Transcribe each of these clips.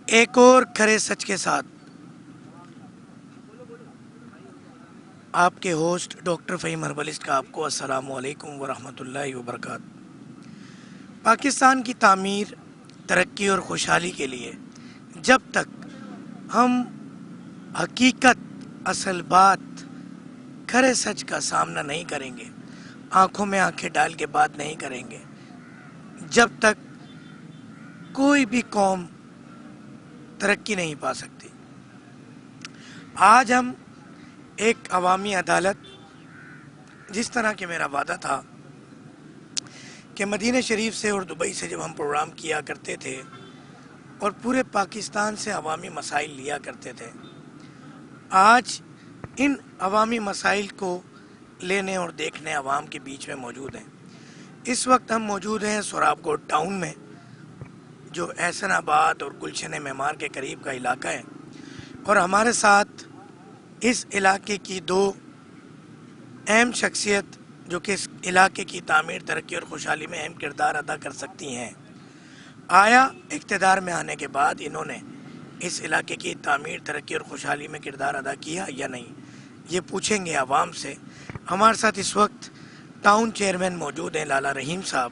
एक और खरे सच के साथ आपके होस्ट डॉक्टर फ़हीम हर्बलिस्ट का आपको अस्सलामु अलैकुम वरहमतुल्लाहि वबरकातुहू। पाकिस्तान की तामीर, तरक्की और खुशहाली के लिए जब तक हम हकीकत, असल बात, खरे सच का सामना नहीं करेंगे, आंखों में आंखें डाल के बात नहीं करेंगे, जब तक कोई भी कौम तरक्की नहीं पा सकती। आज हम एक अवामी अदालत, जिस तरह के मेरा वादा था कि मदीना शरीफ से और दुबई से जब हम प्रोग्राम किया करते थे और पूरे पाकिस्तान से अवामी मसाइल लिया करते थे, आज इन अवामी मसाइल को लेने और देखने अवाम के बीच में मौजूद हैं। इस वक्त हम मौजूद हैं सोराबकोट टाउन में, जो एहसनाबाद और गुलशन मेमार के करीब का इलाका है, और हमारे साथ इस इलाके की दो अहम शख्सियत जो कि इस इलाके की तामीर, तरक्की और खुशहाली में अहम किरदार अदा कर सकती हैं। आया इक़्तिदार में आने के बाद इन्होंने इस इलाके की तामीर, तरक्की और खुशहाली में किरदार अदा किया या नहीं, ये पूछेंगे आवाम से। हमारे साथ इस वक्त टाउन चेयरमैन मौजूद हैं लाला रहीम साहब,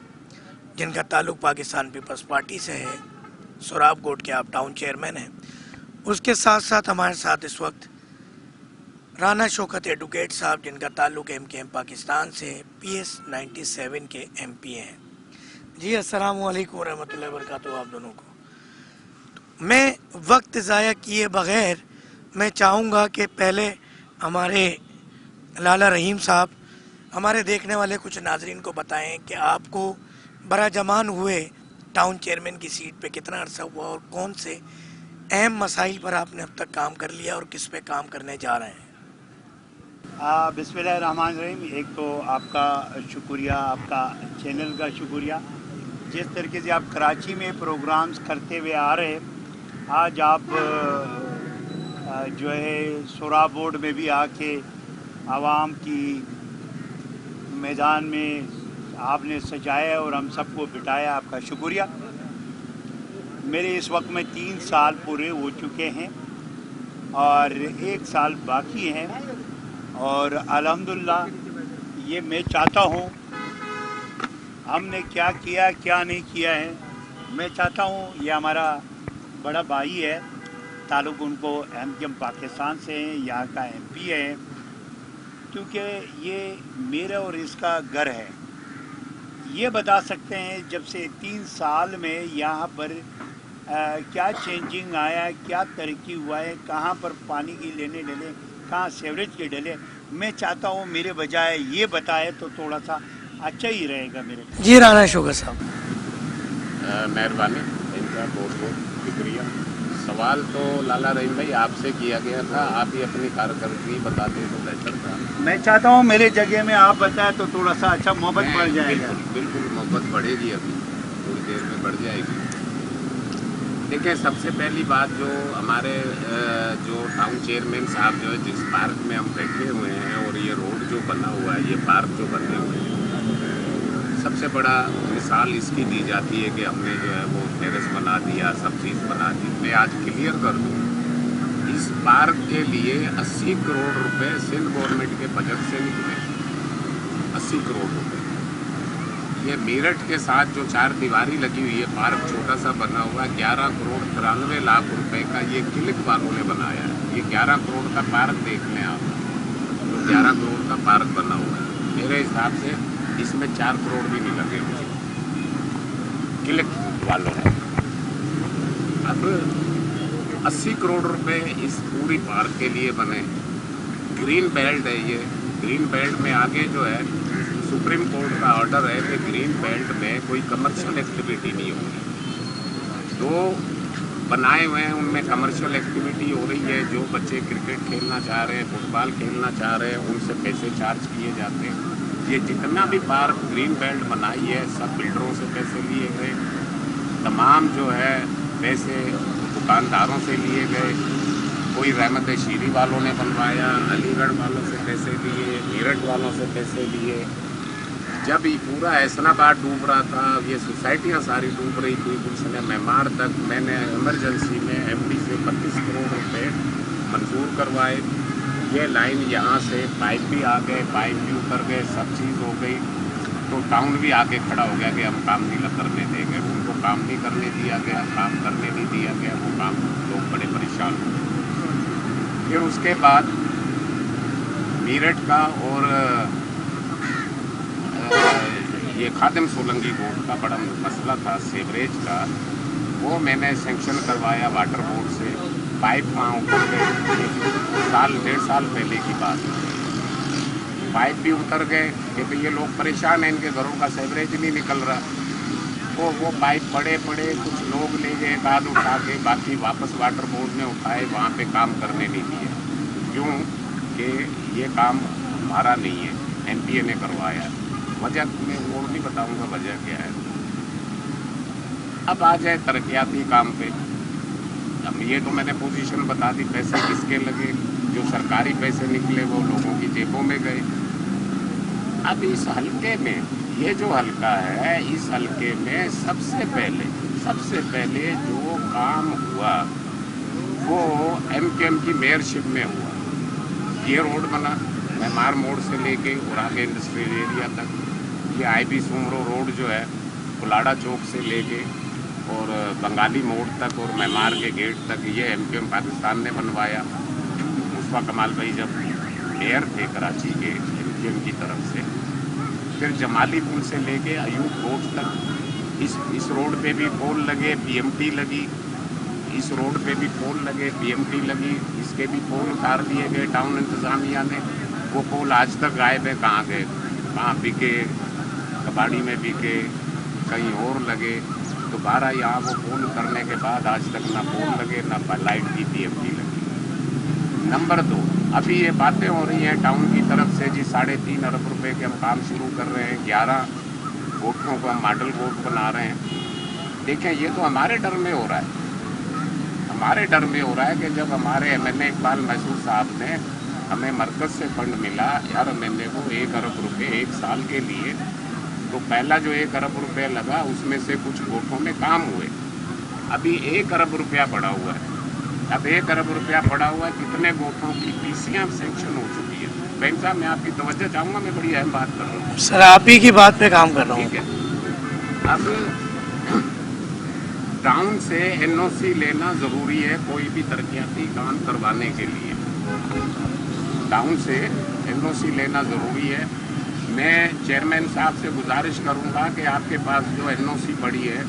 जिनका ताल्लुक़ पाकिस्तान पीपल्स पार्टी से है। सोराबकोट के आप टाउन चेयरमैन हैं। उसके साथ साथ हमारे साथ इस वक्त राना शौकत एडवोकेट साहब, जिनका ताल्लुक़ MKM पाकिस्तान से PS 97 के MP हैं। जी अस्सलाम वालेकुम रहमतुल्लाहि व बरकातुहू आप दोनों को। मैं वक्त ज़ाया किए बग़ैर मैं चाहूँगा कि पहले हमारे लाला रहीम साहब हमारे देखने वाले कुछ नाजरीन को बताएं कि आपको बरा जमान हुए टाउन चेयरमैन की सीट पे कितना अरसा हुआ और कौन से अहम मसाइल पर आपने अब तक काम कर लिया और किस पे काम करने जा रहे हैं। बिस्मिल्लाहिर्रहमानिर्रहीम। एक तो आपका शुक्रिया, आपका चैनल का शुक्रिया। जिस तरीके से आप कराची में प्रोग्राम्स करते हुए आ रहे, आज आप जो है सोराबकोट में भी आके आवाम की मैदान में आपने सजाया और हम सबको बिठाया, आपका शुक्रिया। मेरे इस वक्त में 3 साल पूरे हो चुके हैं और 1 साल बाकी हैं, और अल्हम्दुलिल्लाह ये मैं चाहता हूँ, हमने क्या किया क्या नहीं किया है, मैं चाहता हूँ ये हमारा बड़ा भाई है, ताल्लुक़ उनको MKM पाकिस्तान से है, यहाँ का MP है, क्योंकि ये मेरा और इसका घर है। ये बता सकते हैं जब से 3 साल में यहाँ पर क्या चेंजिंग आया, क्या तरक्की हुआ है, कहाँ पर पानी की लेने डले, कहाँ सीवरेज के डले। मैं चाहता हूँ मेरे बजाय ये बताए तो थोड़ा सा अच्छा ही रहेगा मेरे। जी राना शौकत साहब। मेहरबानी, इनका बहुत बहुत शुक्रिया। सवाल तो लाला रहीम भाई आपसे किया गया था, आप ही अपनी कारकर्दगी बताते तो बेहतर था। मैं चाहता हूँ मेरे जगह में आप बताएं तो थोड़ा सा अच्छा मोहब्बत बढ़ जाएगा। बिल्कुल मोहब्बत बढ़ेगी, अभी थोड़ी देर में बढ़ जाएगी। देखिए, सबसे पहली बात जो हमारे जो टाउन चेयरमैन साहब जो है, जिस पार्क में हम बैठे हुए हैं और ये रोड जो बना हुआ है, ये पार्क जो बने हुए हैं, सबसे बड़ा मिसाल इसकी दी जाती है कि हमने जो है वो टेरेस बना दिया, सब चीज़ बना दी। मैं आज क्लियर कर दूँ, इस पार्क के लिए 80 करोड़ रुपए सिंध गवर्नमेंट के बजट से निकले। 80 करोड़ रुपए। ये मेरठ के साथ जो 4 दीवारी लगी हुई है, पार्क छोटा सा बना हुआ है, 11 करोड़ 93 लाख रुपए का ये क्लिक वालों ने बनाया है। ये 11 करोड़ का पार्क देख लें आप, तो 11 करोड़ का पार्क बना हुआ है। मेरे हिसाब से इसमें 4 करोड़ भी नहीं लगे हुए क्लिक वालों ने। अब 80 करोड़ रुपए इस पूरी पार्क के लिए बने। ग्रीन बेल्ट है ये, ग्रीन बेल्ट में आगे जो है सुप्रीम कोर्ट का ऑर्डर है कि ग्रीन बेल्ट में कोई कमर्शियल एक्टिविटी नहीं होगी। जो बनाए हुए हैं उनमें कमर्शियल एक्टिविटी हो रही है। जो बच्चे क्रिकेट खेलना चाह रहे हैं, फुटबॉल खेलना चाह रहे हैं, उनसे पैसे चार्ज किए जाते हैं। ये जितना भी पार्क ग्रीन बेल्ट बनाई है, सब बिल्डरों से पैसे लिए गए, तमाम जो है पैसे दुकानदारों से लिए गए। कोई रहमत शीरी वालों ने बनवाया, अलीगढ़ वालों से पैसे लिए, मेरठ वालों से पैसे लिए, जब ये पूरा ऐसनाबाद डूब रहा था, ये सोसाइटियाँ सारी डूब रही थी, कुछ ने मेमार तक मैंने इमरजेंसी में एमडी से 32 करोड़ रुपए मंजूर करवाए। ये लाइन यहाँ से पाइप भी आ गए, पाइप भी उतर गए, सब चीज़ हो गई। तो टाउन भी आके खड़ा हो गया कि हम काम नहीं करने देंगे। उनको काम नहीं करने दिया गया, काम करने नहीं दिया गया, वो काम लोग बड़े परेशान हुए। फिर उसके बाद मेरठ का और ये खादिम सोलंकी बोर्ड का बड़ा मसला था सीवरेज का, वो मैंने सेंक्शन करवाया वाटर बोर्ड से। पाइप वहाँ उतर गए, साल 1.5 साल पहले की बात है। पाइप भी उतर गए कि भाई ये लोग परेशान हैं, इनके घरों का सीवरेज नहीं निकल रहा। तो वो पाइप पड़े कुछ लोग ले गए, बाद उठा के, बाकी वापस वाटर बोर्ड ने उठाए, वहाँ पे काम करने नहीं दिए। क्यों कि ये काम हमारा नहीं है, एमपीए ने करवाया। वजह मैं वो नहीं बताऊंगा वजह क्या है। अब आ जाए तरक्याती काम पे। अब ये तो मैंने पोजीशन बता दी, पैसे किसके लगे, जो सरकारी पैसे निकले वो लोगों की जेबों में गए। अब इस हल्के में, ये जो हल्का है, इस हल्के में सबसे पहले जो काम हुआ वो एमकेएम की मेयरशिप में हुआ। ये रोड बना मेमार मोड़ से लेके और आगे इंडस्ट्रियल एरिया तक। ये आईबी सुमरो रोड जो है कुलाड़ा चौक से लेके और बंगाली मोड़ तक और मेमार के गेट तक, ये एमकेएम पाकिस्तान ने बनवाया। मुस्तफा कमाल भाई जब मेयर थे कराची के एमकेएम की तरफ से। फिर जमाली पुल से लेके अयूब रोड तक इस रोड पे भी पोल लगे, पीएमटी लगी। इस रोड पे भी पोल लगे, पीएमटी लगी। इसके भी पोल उतार दिए गए टाउन इंतज़ामिया ने। वो पोल आज तक गायब है, कहाँ गए? कहाँ बिके, कबाड़ी में बिके, कहीं और लगे। दोबारा यहाँ वो पोल करने के बाद आज तक ना पोल लगे, ना लाइट की पीएमटी लगी। नंबर 2, अभी ये बातें हो रही हैं टाउन की तरफ से जी 3.5 अरब रुपए के हम काम शुरू कर रहे हैं, 11 कोठों को हम मॉडल कोर्ट बना रहे हैं। देखें, ये तो हमारे डर में हो रहा है। हमारे डर में हो रहा है कि जब हमारे एमएनए इकबाल महसूद साहब ने, हमें मरकज़ से फंड मिला यार एमएनए को 1 अरब रुपये 1 साल के लिए, तो पहला जो 1 अरब रुपये लगा उसमें से कुछ कोठों में काम हुए। अभी 1 अरब रुपया पड़ा हुआ है। अब 1 अरब रुपया पड़ा हुआ है, कितने गोठों की पीसीयाँ सेंक्शन हो चुकी है। बैंक साहब, मैं आपकी तवज्जो चाहूँगा, मैं बड़ी अहम बात कर रहा हूँ सर, आप ही की बात पे काम कर रहा हूँ। ठीक है। अब टाउन से एनओसी लेना ज़रूरी है कोई भी तरक्याती काम करवाने के लिए। टाउन से एनओसी लेना ज़रूरी है। मैं चेयरमैन साहब से गुजारिश करूँगा कि आपके पास जो एनओसी पड़ी है,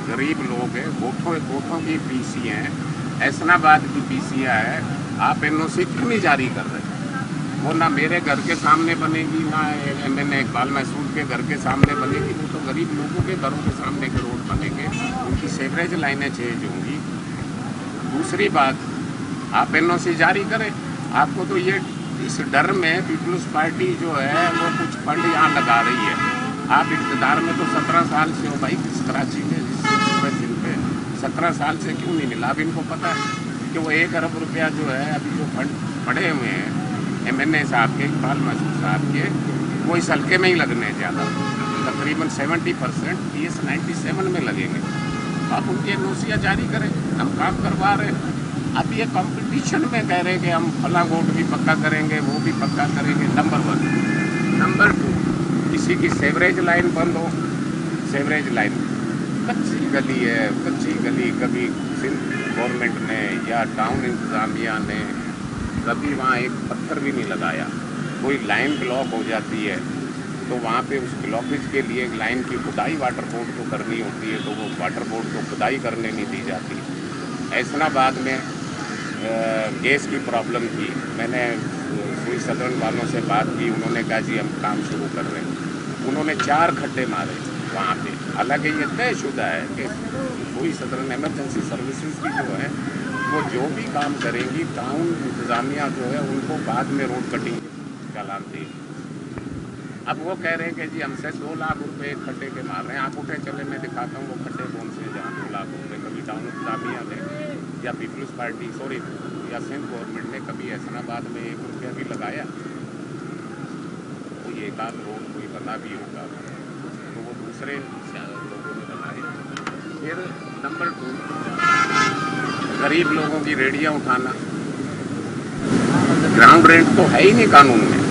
गरीब लोग हैं, गोठों की पीसी हैं, ऐसनाबाद की पीसियाँ है, आप एनओसी क्यों नहीं जारी कर रहे? वो ना मेरे घर के सामने बनेगी, ना एमएनए इकबाल महसूद के घर के सामने बनेगी। वो तो गरीब लोगों के घरों के सामने के रोड बनेंगे, उनकी सीवरेज लाइनें चेंज होंगी। दूसरी बात, आप एनओसी जारी करें। आपको तो ये इस डर में पीपल्स पार्टी जो है वो कुछ फंड यहाँ लगा रही है। आप इक़्तिदार में तो 17 साल से हो भाई, किस कराची में, जिन पे 17 साल से क्यों नहीं मिला? अब इनको पता है कि वो 1 अरब रुपया जो है अभी जो फंड पड़े हुए हैं एमएनए साहब के, इकबाल महसूद साहब के, वो इस हल्के में ही लगने ज़्यादा, तकरीबन 70% PS 97 में लगेंगे। आप उनकी एनओसियाँ जारी करें, हम काम करवा रहे हैं। अब ये कंपटीशन में कह रहे हैं कि हम फला गोट भी पक्का करेंगे, वो भी पक्का करेंगे, नंबर 1। नंबर 2, किसी की सीवरेज लाइन बंद हो, सीवरेज लाइन कच्ची गली है, कच्ची गली, कभी सिंध गवर्नमेंट ने या टाउन इंतज़ामिया ने कभी वहाँ एक पत्थर भी नहीं लगाया। कोई लाइन ब्लॉक हो जाती है तो वहाँ पे उस ब्लॉकेज के लिए लाइन की खुदाई वाटर बोर्ड को करनी होती है, तो वो वाटर बोर्ड को खुदाई करने नहीं दी जाती। ऐसनाबाद में गैस की प्रॉब्लम थी, मैंने सुई सदन वालों से बात की, उन्होंने कहा जी हम काम शुरू कर रहे हैं। उन्होंने 4 खड्डे मारे वहाँ पे। हालांकि ये तयशुदा है कि सुई सदन इमरजेंसी सर्विसेज की जो है वो जो भी काम करेंगी, टाउन इंतज़ामिया जो है उनको बाद में रोड कटिंग चालान देगी। अब वो कह रहे हैं कि जी हमसे 2 लाख रुपए एक खड्डे के मार रहे हैं। आप उठे चले, मैं दिखाता हूँ वो खड्डे कौन से हैं जहाँ 2 लाख रुपए कभी टाउन इंतज़ामिया ने या पीपल्स पार्टी या सिंध गवर्नमेंट ने कभी ऐसनाबाद में 1 रुपया भी लगाया। कोई एक आध रोड कोई बना भी होगा। दूसरे लोगों ने बनाए। फिर नंबर 2, गरीब लोगों की रेडियां उठाना, ग्राउंड रेंट तो है ही नहीं कानून में,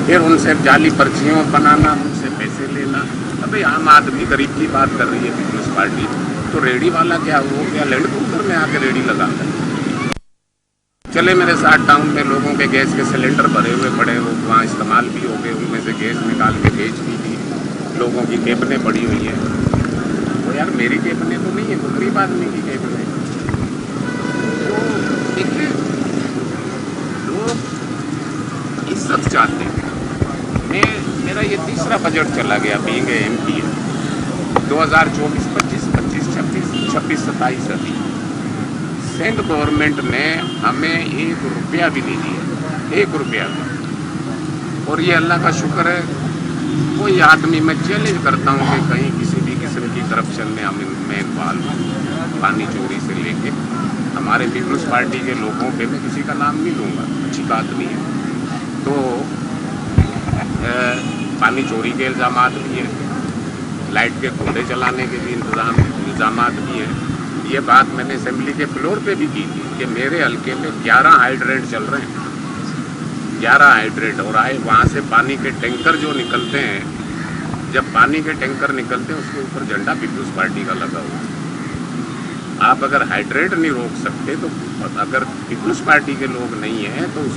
फिर उनसे जाली पर्चियों बनाना, उनसे पैसे लेना। अबे आम आदमी गरीब की बात कर रही है पीपल्स पार्टी, तो रेडी वाला क्या हो गया, लैंड क्रूजर में आके रेडी लगाता है। चले मेरे साथ टाउन में लोगों के गैस के सिलेंडर भरे हुए पड़े, वो वहाँ इस्तेमाल भी हो गए, उनमें से गैस निकाल के बेच भी दी। लोगों की केबनें पड़ी हुई हैं, तो यार मेरी केबनें तो नहीं है, तो गरीब आदमी की केबनें। तो देखिए, लोग इज्जत चाहते हैं। मेरा ये तीसरा बजट चला गया बीइंग MP 2024-25, 25-26, 26-27 अभी सेंट्रल गवर्नमेंट ने हमें 1 रुपया भी नहीं दिया, 1 रुपया भी। और ये अल्लाह का शुक्र है, कोई आदमी मैं चैलेंज करता हूँ कि कहीं किसी भी किस्म की करप्शन में मैं इन्वॉल्व हूँ, पानी चोरी से लेके हमारे पीपल्स पार्टी के लोगों पे मैं किसी का नाम नहीं लूँगा, अच्छी बात नहीं है। तो पानी चोरी के इल्ज़ाम भी हैं, लाइट के खंभे चलाने के भी इल्ज़ाम भी हैं। ये बात मैंने असेंबली के फ्लोर पे भी की थी कि मेरे हल्के में 11 हाइड्रेंट चल रहे हैं, 11 हाइड्रेंट, और आए वहाँ से पानी के टैंकर जो निकलते हैं, जब पानी के टैंकर निकलते हैं उसके ऊपर झंडा पीपल्स पार्टी का लगा हुआ है। आप अगर हाइड्रेंट नहीं रोक सकते तो अगर पीपल्स पार्टी के लोग नहीं हैं तो उस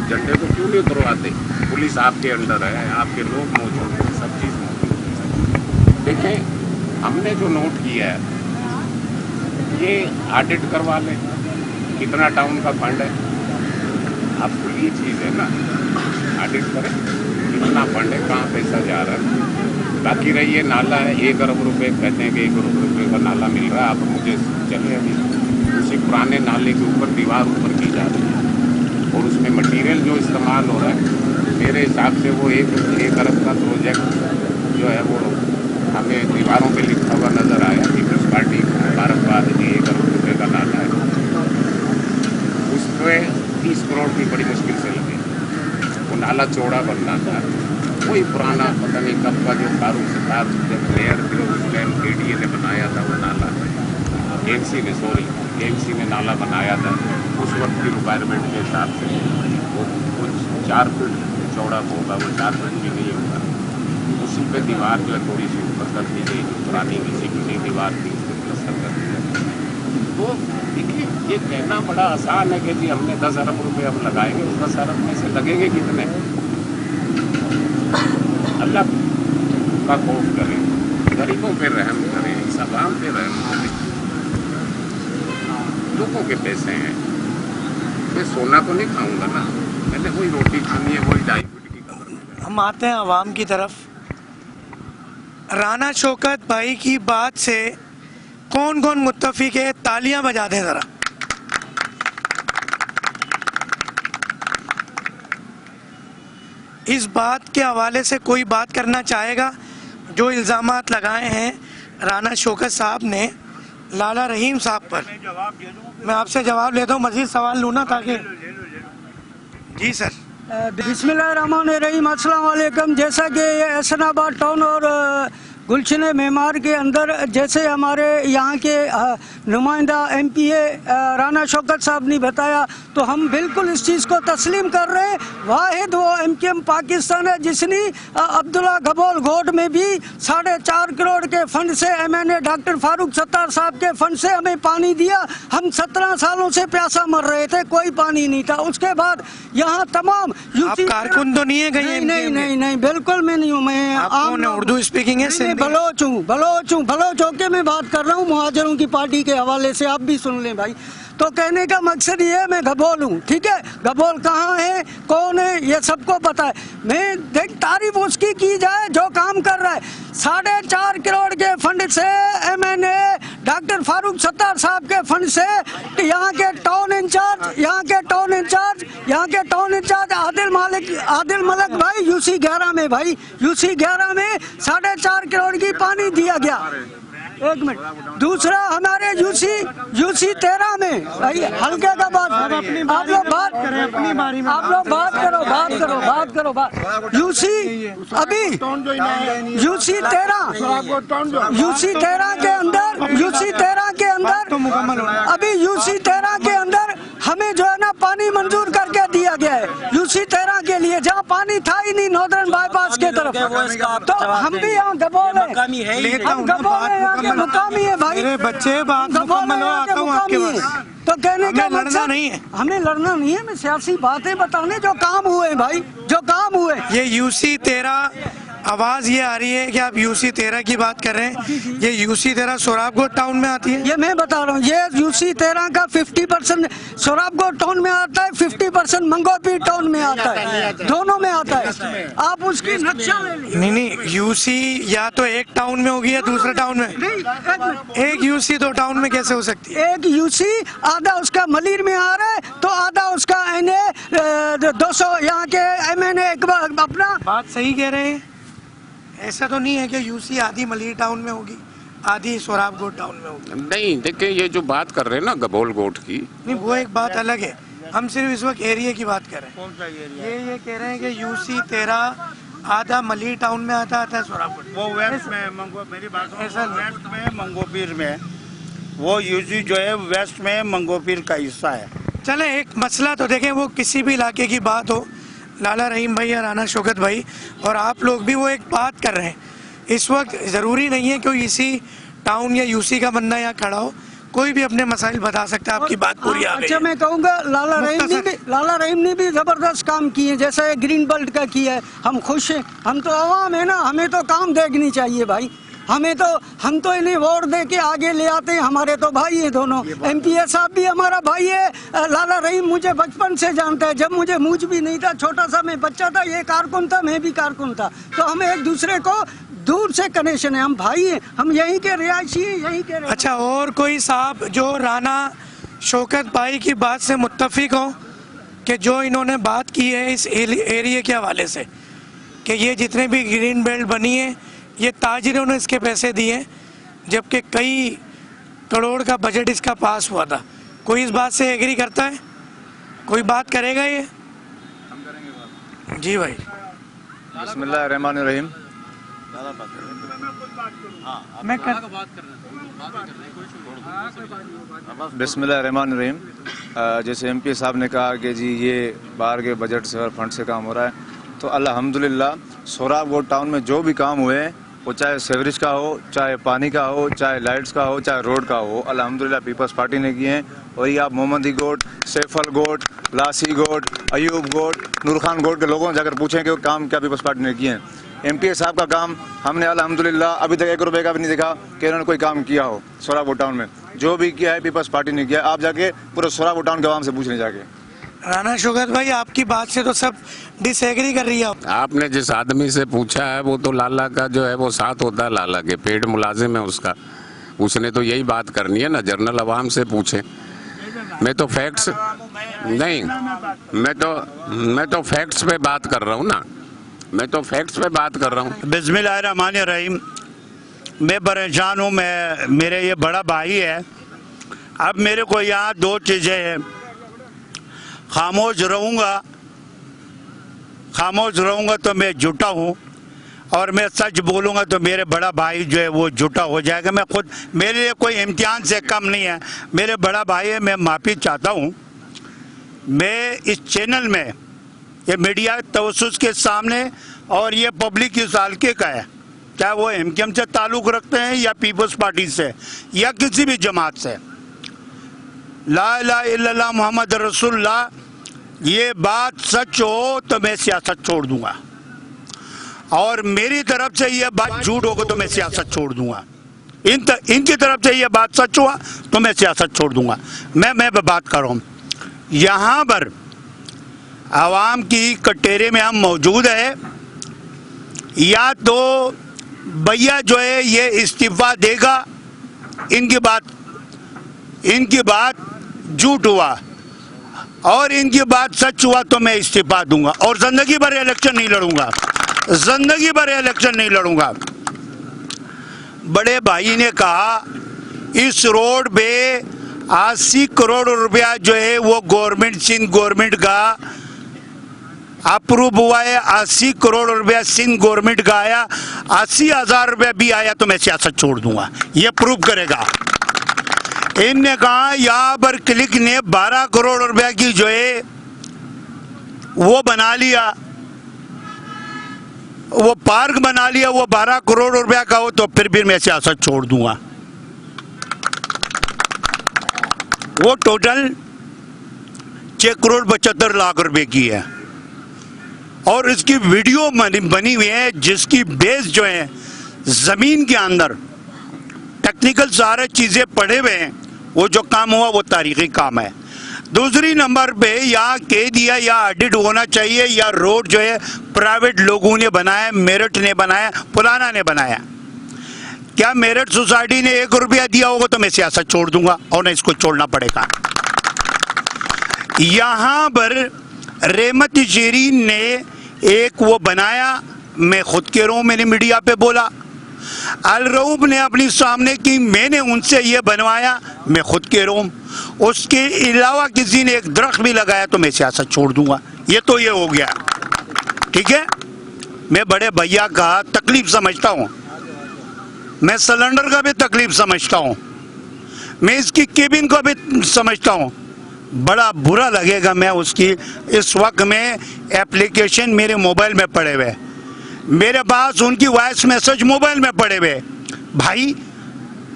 झंडे को क्यों नहीं उतरवाते? पुलिस आपके अंडर है, आपके लोग मौजूद हैं, सब चीज़ मौजूद है। देखें, हमने जो नोट किया है ये ऑडिट करवा लें, कितना टाउन का फंड है, आपको ये चीज़ है ना, ऑडिट करें कितना फंड है, कहाँ पैसा जा रहा है। बाकी रही ये नाला है, 1 अरब रुपए कहते हैं कि 1 अरब रुपए का नाला मिल रहा है। आप मुझे चले अभी उसी पुराने नाले के ऊपर दीवार ऊपर की जा रही है और उसमें मटेरियल जो इस्तेमाल हो रहा है, मेरे हिसाब से वो 1 अरब का प्रोजेक्ट जो है वो हमें दीवारों पे लिखा हुआ नज़र आया। पीपल्स पार्टी को मुबारकबाद, 1 अरब रुपये का नाला है, उस पर 30 करोड़ की बड़ी मुश्किल से लगे। वो नाला चौड़ा बनना था, कोई पुराना पता नहीं कब का जो फारूक सत्तार जब मेयर थे उस टाइम KDA ने बनाया था वो नाला, KMC ने नाला बनाया था उस वक्त की रिक्वायरमेंट के हिसाब से। वो कुछ 4 फीट चौड़ा होगा, वो 4 फीट भी नहीं होगा। उसी पे दीवार जो है थोड़ी सी ऊपर कर दी गई, जो पुरानी किसी की दीवार थी उसको प्लस्तर कर दिया। तो देखिए, ये कहना बड़ा आसान है कि जी हमने 10 अरब रुपये हम लगाएंगे, उस 10 अरब में से लगेंगे कितने? अल्लाह का खौफ करें, गरीबों पे रहम करें, सवाम पे रहम करें। लोगों के पैसे हैं, मैं सोना तो नहीं खाऊंगा ना, मैंने वही रोटी खानी है, वही 2.5 फीट की कब्र। हम आते हैं आवाम की तरफ। राना शौकत भाई की बात से कौन कौन मुत्तफिक है, तालियां बजा दें ज़रा। इस बात के हवाले से कोई बात करना चाहेगा? जो इल्ज़ामात लगाए हैं राना शौकत साहब ने लाला रहीम साहब पर, मैं आपसे जवाब लेता हूँ, मज़ीद सवाल लूँ ना ताकि। जी सर। बिस्मिल्लाहिर्रहमानिर्रहीम, अस्सलाम वालेकुम। जैसा कि एहसनाबाद टाउन और गुलशन मेमार के अंदर जैसे हमारे यहाँ के नुमाइंदा MPA राना शौकत साहब ने बताया, तो हम बिल्कुल इस चीज़ को तस्लीम कर रहे हैं। वाहिद वो MKM पाकिस्तान है जिसने अब्दुल्ला गबोल घोट में भी 4.5 करोड़ के फंड से MNA डॉक्टर फारूक सत्तार साहब के फंड से हमें पानी दिया। हम 17 सालों से प्यासा मर रहे थे, कोई पानी नहीं था। उसके बाद यहाँ तमाम आप कारकुन तो नहीं है कहीं? नहीं, बिल्कुल मैं नहीं हूँ। मैं आम उर्दू स्पीकिंग है, बलोच होके मैं बात कर रहा हूँ मुहाजिरों की पार्टी के हवाले से, आप भी सुन लें भाई। तो कहने का मकसद ये है, मैं गबोल हूँ, ठीक है? गबोल कहाँ है, कौन है, ये सबको पता है। मैं देख तारीफ उसकी की जाए जो काम कर रहा है। 4.5 करोड़ के फंड से MNA डॉक्टर फारूक सत्तार साहब के फंड से यहाँ के टाउन इंचार्ज आदिल मलिक भाई UC 11 में 4.5 करोड़ की पानी दिया गया। एक मिनट। दूसरा हमारे यूसी 13 में हल्के का बात, आप लोग बात करें अपनी बारी में, आप लोग बात करो यूसी अभी यूसी 13 के अंदर अभी यूसी 13 के अंदर हमें जो है ना पानी मंजूर करके दिया गया है यूसी 13 के लिए, जहाँ पानी था ही नहीं नॉर्दर्न बाईपास के तरफ। तो हम भी यहाँ गबोल है, हम गबोल है, यहाँ के मुकामी है भाई, मेरे बच्चे बात मुकम्मल हो, आता हूँ आपके पास। तो कहने का लड़ना मकसद नहीं है, हमें लड़ना नहीं है, हमें सियासी बातें बताने जो काम हुए भाई, जो काम हुए। ये यूसी 13 आवाज ये आ रही है कि आप यूसी 13 की बात कर रहे हैं, ये यूसी 13 सोराबकोट टाउन में आती है। ये मैं बता रहा हूँ, ये यूसी 13 का 50% सोराबकोट टाउन में आता है, 50% मंगोपीर टाउन में आता है, दोनों में आता है। आप उसकी नक्शा ले लीजिए। नहीं, यूसी या तो एक टाउन में होगी या दूसरे टाउन में। एक यूसी 2 टाउन में कैसे हो सकती है? एक यूसी आधा उसका मलिर में आ रहा है, तो आधा उसका एनए 200 यहाँ के MNA अपना। बात सही कह रहे हैं, ऐसा तो नहीं है कि यूसी आधी मलिर टाउन में होगी, आधी सोराबकोट टाउन में होगी। नहीं, देखिए ये जो बात कर रहे हैं ना गबोल गोट की, नहीं वो एक बात अलग है, हम सिर्फ इस वक्त एरिया की बात कर रहे हैं। कौन सा एरिया? ये कह रहे हैं कि यूसी 13 आधा मलिर टाउन में आता है सोराबकोट, वो वेस्ट में मेरी बात ऐसा वेस्ट में मंगोपीर में, वो यूसी जो है वेस्ट में मंगोपीर का हिस्सा है। चले एक मसला तो देखें, वो किसी भी इलाके की बात हो, लाला रहीम भाई या राना शौकत भाई और आप लोग भी वो एक बात कर रहे हैं। इस वक्त ज़रूरी नहीं है कि इसी टाउन या यूसी का बंदा यहाँ खड़ा हो, कोई भी अपने मसाइल बता सकता है। आपकी बात पूरी आ गई। अच्छा, मैं कहूँगा लाला रहीम ने भी जबरदस्त काम किए, जैसा ये ग्रीन बेल्ट का किया है, हम खुश हैं। हम तो आवाम है ना, हमें तो काम देखनी चाहिए भाई, हम तो इन्हें वोट दे के आगे ले आते हैं, हमारे तो भाई हैं दोनों। MPA साहब भी हमारा भाई है, लाला रहीम मुझे बचपन से जानता है, जब मुझे मूझ भी नहीं था, छोटा सा मैं बच्चा था, ये कारकुन था, मैं भी कारकुन था, तो हम एक दूसरे को दूर से कनेक्शन है, हम भाई हैं, हम यहीं के रिहायशी हैं, यहीं के। अच्छा, और कोई साहब जो राना शौकत भाई की बात से मुत्तफिक हो कि जो इन्होंने बात की है इस एरिया के हवाले से कि ये जितने भी ग्रीन बेल्ट बनी है ये ताजिरों ने इसके पैसे दिए, जबकि कई करोड़ का बजट इसका पास हुआ था। कोई इस बात से एग्री करता है? कोई बात करेगा ये? हम करेंगे बात। जी भाई। बिस्मिल्लाहिर्रहमानिर्रहीम। मैं बिस्मिल्लाहिर्रहमानिर्रहीम। जैसे MP साहब ने कहा कि जी ये बाहर के बजट से और फंड से काम हो रहा है, तो अल्हम्दुलिल्लाह सोराबकोट टाउन में जो भी काम हुए, वो चाहे सेवरेज का हो, चाहे पानी का हो, चाहे लाइट्स का हो, चाहे रोड का हो, अल्हम्दुलिल्लाह पीपल्स पार्टी ने किए हैं। और ये आप मोहम्मदी गोट, सैफल गोट, लासी गोट, अयूब गोट, नूर खान गोट के लोगों से जाकर पूछें कि वो काम क्या पीपल्स पार्टी ने किए हैं। MPA साहब का काम हमने अल्हम्दुलिल्लाह अभी तक 1 रुपये का भी नहीं देखा कि उन्होंने कोई काम किया हो सोराबकोट टाउन में। जो भी किया है पीपल्स पार्टी ने किया। आप जाके पूरे सोराबकोट टाउन के आवाम से पूछ लें जाके। राना शौकत भाई, आपकी बात से तो सब डिसएग्री कर रही है। आपने जिस आदमी से पूछा है वो तो लाला का जो है वो साथ होता है, लाला के पेड मुलाजिम है उसका, उसने तो यही बात करनी है ना। जनरल अवाम से पूछे। मैं तो फैक्ट्स नहीं, मैं तो फैक्ट्स पे बात कर रहा हूँ ना, मैं तो फैक्ट्स पे बात कर रहा हूँ। बिस्मिल्लाहिर्रहमानिर्रहीम। मैं परेशान हूँ, मेरे ये बड़ा भाई है। अब मेरे को यहाँ 2 चीज़ें हैं, खामोश रहूँगा तो मैं झूठा हूँ, और मैं सच बोलूँगा तो मेरे बड़ा भाई जो है वो झूठा हो जाएगा। मैं खुद, मेरे लिए कोई इम्तिहान से कम नहीं है, मेरे बड़ा भाई है। मैं माफ़ी चाहता हूँ। मैं इस चैनल में, ये मीडिया तवस्सुस के सामने, और ये पब्लिक इस हल्के का है, चाहे वो MKM से ताल्लुक़ रखते हैं या पीपल्स पार्टी से या किसी भी जमात से, ला इलाहा इल्लल्लाह मोहम्मद रसूलुल्लाह, ये बात सच हो तो मैं सियासत छोड़ दूंगा, और मेरी तरफ से ये बात झूठ होगा तो मैं सियासत छोड़ दूंगा। इनकी तरफ से ये बात सच हुआ तो मैं सियासत छोड़ दूंगा। मैं बात कर रहा हूँ, यहाँ पर आवाम की कटघरे में हम मौजूद है, या तो भैया जो है ये इस्तीफा देगा, इनकी बात झूठ हुआ और इनकी बात सच हुआ तो मैं इस्तीफा दूंगा, और जिंदगी भर इलेक्शन नहीं लड़ूंगा, जिंदगी भर इलेक्शन नहीं लड़ूंगा। बड़े भाई ने कहा इस रोड पे 80 करोड़ रुपया जो है वो गवर्नमेंट, सिंध गवर्नमेंट का अप्रूव हुआ है। 80 करोड़ रुपया सिंध गवर्नमेंट का आया, 80,000 रुपया भी आया तो मैं सियासत छोड़ दूंगा, ये प्रूव करेगा। इनने कहा यहाँ पर क्लिक ने 12 करोड़ रुपया की जो है वो बना लिया, वो पार्क बना लिया, वो 12 करोड़ रुपया का हो तो फिर भी मैं सियासत छोड़ दूंगा। वो टोटल 6 करोड़ 75 लाख रुपए की है और इसकी वीडियो बनी हुई है जिसकी बेस जो है जमीन के अंदर टेक्निकल सारे चीजें पड़े हुए हैं। वो जो काम हुआ वो तारीखी काम है। दूसरी नंबर पे या कह दिया या ऑडिट होना चाहिए या रोड जो है प्राइवेट लोगों ने बनाया, मेरठ ने बनाया, पुराना ने बनाया। क्या मेरठ सोसाइटी ने 1 रुपया दिया होगा तो मैं सियासत छोड़ दूंगा और नहीं इसको छोड़ना पड़ेगा। यहां पर रहमत शेरीन ने एक वो बनाया, मैं खुद कह रहा हूं, मैंने मीडिया पे बोला। अलरऊब ने अपनी सामने की, मैंने उनसे ये बनवाया, मैं खुद कह रहा हूं। उसके अलावा किसी ने एक दरख्त भी लगाया तो मैं सियासत छोड़ दूंगा। ये तो ये हो गया, ठीक है। मैं बड़े भैया का तकलीफ समझता हूं, मैं सिलेंडर का भी तकलीफ समझता हूं, मैं इसकी केबिन को भी समझता हूं। बड़ा बुरा लगेगा, मैं उसकी इस वक्त में एप्लीकेशन मेरे मोबाइल में पड़े हुए, मेरे पास उनकी वॉइस मैसेज मोबाइल में पड़े हुए। भाई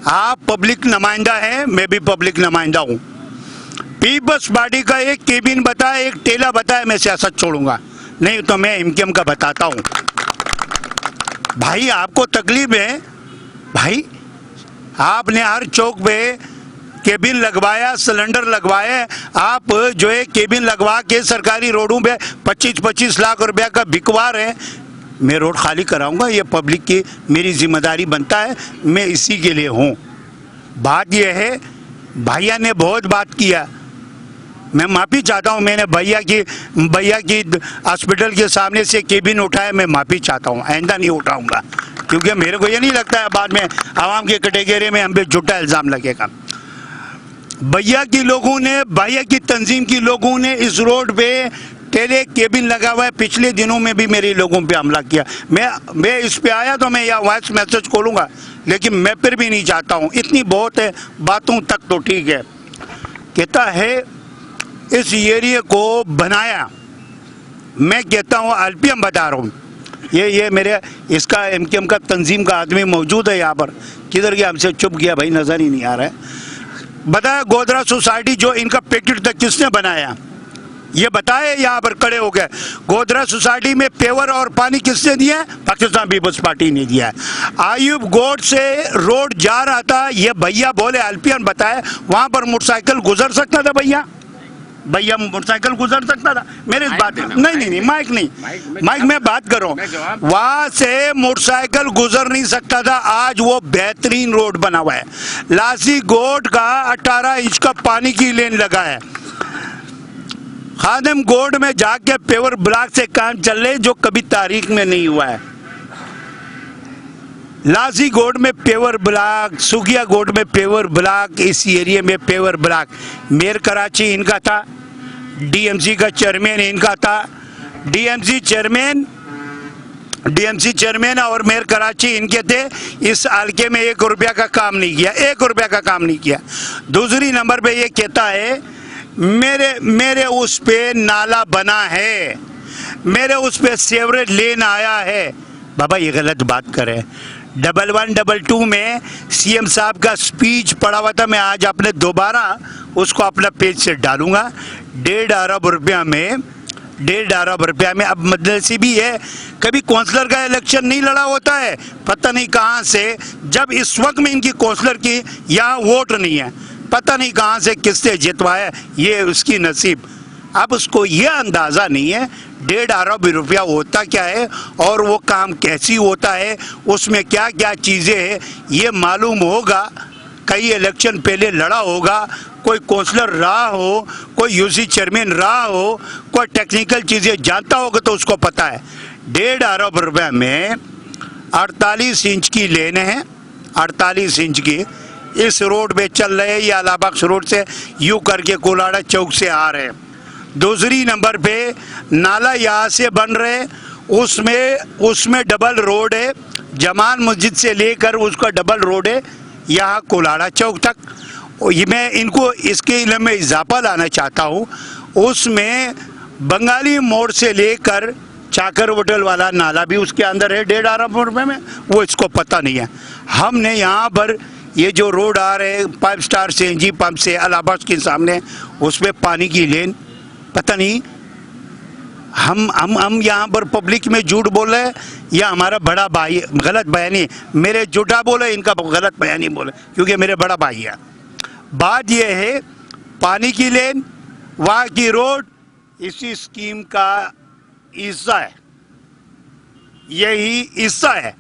आप पब्लिक नुमाइंदा है, मैं भी पब्लिक नुमाइंदा हूँ। पीपल्स पार्टी का एक केबिन बताया, एक टेला बताया, मैं सियासत छोड़ूंगा, नहीं तो मैं एमकेएम का बताता हूँ। भाई आपको तकलीफ है, भाई आपने हर चौक पे केबिन लगवाया, सिलेंडर लगवाए, आप जो है केबिन लगवा के सरकारी रोडों पे 25-25 लाख रुपया का बिकवा रहे हैं। मैं रोड खाली कराऊंगा, ये पब्लिक की मेरी जिम्मेदारी बनता है, मैं इसी के लिए हूँ। बात यह है, भैया ने बहुत बात किया, मैं माफ़ी चाहता हूँ। मैंने भैया की हॉस्पिटल के सामने से केबिन उठाया, मैं माफ़ी चाहता हूँ, आइंदा नहीं उठाऊंगा, क्योंकि मेरे को ये नहीं लगता है बाद में आवाम के कैटेगरी में हम पे झूठा इल्ज़ाम लगेगा। भैया की तंजीम की लोगों ने इस रोड पे टेले केबिन लगा हुआ है। पिछले दिनों में भी मेरे लोगों पे हमला किया। मैं इस पे आया तो मैं या वॉइस मैसेज खोलूंगा, लेकिन मैं फिर भी नहीं चाहता हूँ, इतनी बहुत है, बातों तक तो ठीक है। कहता है इस एरिया को बनाया, मैं कहता हूँ एलपीएम बता रहा हूँ, ये मेरे इसका एमकेएम का तंजीम का आदमी मौजूद है यहाँ पर, किधर गया, हमसे चुप गया भाई, नजर ही नहीं आ रहा है। बताया गोदरा सोसाइटी जो इनका पैकेट तक किसने बनाया, ये बताए, यहाँ पर खड़े हो गए। गोदरा सोसाइटी में पेवर और पानी किसने दिया है, पाकिस्तान पीपल्स पार्टी ने दिया है। आयुब गोड से रोड जा रहा था, ये भैया बोले, एलपीएम बताए, वहां पर मोटरसाइकिल गुजर सकता था। भैया मोटरसाइकिल गुजर सकता था। मेरे बात नहीं, माइक नहीं, माइक में बात कर रहा हूँ। वहां से मोटरसाइकिल गुजर नहीं सकता था। आज वो बेहतरीन रोड बना हुआ है। लासी गोड का 18 इंच का पानी की लेन लगा है। खादिम गोड में जाके पेवर ब्लॉक से काम चल रहे, जो कभी तारीख में नहीं हुआ है। लासी गोड में पेवर ब्लॉक, सुखिया गोड में पेवर ब्लॉक, इस एरिया में पेवर ब्लॉक। मेयर कराची इनका था, डीएमसी का चेयरमैन इनका था। डीएमसी चेयरमैन और मेयर कराची इनके थे। इस हल्के में 1 रुपया का काम नहीं किया, 1 रुपया का काम नहीं किया। दूसरी नंबर पे ये कहता है मेरे उस पे नाला बना है, मेरे उस पे सेवरेज लेन आया है। बाबा ये गलत बात करे। 1122 में सीएम साहब का स्पीच पढ़ा हुआ था, मैं आज अपने दोबारा उसको अपना पेज से डालूंगा। 1.5 अरब रुपया में अब मदनसीबी है, कभी काउंसलर का इलेक्शन नहीं लड़ा होता है, पता नहीं कहां से, जब इस वक्त में इनकी काउंसलर की यहाँ वोट नहीं है, पता नहीं कहां से किससे जितवाया, ये उसकी नसीब। अब उसको ये अंदाज़ा नहीं है 1.5 अरब रुपया होता क्या है और वो काम कैसी होता है, उसमें क्या क्या चीज़ें हैं, ये मालूम होगा। कई इलेक्शन पहले लड़ा होगा, कोई काउंसलर रहा हो, कोई यूसी चेयरमैन रहा हो, कोई टेक्निकल चीज़ें जानता होगा तो उसको पता है। 1.5 अरब रुपये में 48 इंच की लेन है, 48 इंच की इस रोड पे चल रहे हैं, या अलाहाबाद रोड से यूं करके कोलाड़ा चौक से आ रहे हैं। दूसरी नंबर पे नाला यहाँ से बन रहे, उसमें डबल रोड है, जमान मस्जिद से लेकर उसका डबल रोड है यहाँ कोलाड़ा चौक तक। और ये मैं इनको इसके इल्म में इजाफा लाना चाहता हूँ, उसमें बंगाली मोड़ से लेकर चाकर होटल वाला नाला भी उसके अंदर है 1.5 अरब रुपए में, वो इसको पता नहीं है। हमने यहाँ पर ये जो रोड आ रहे 5 स्टार CNG पंप से अलाहाबाद के सामने, उसमें पानी की लेन पता नहीं, हम यहाँ पर पब्लिक में झूठ बोल रहे हैं या हमारा बड़ा भाई गलत बयानी, मेरे झूठा बोले इनका गलत बयानी बोले, क्योंकि मेरे बड़ा भाई है। बात यह है पानी की लेन, वहाँ की रोड इसी स्कीम का हिस्सा है, यही हिस्सा है।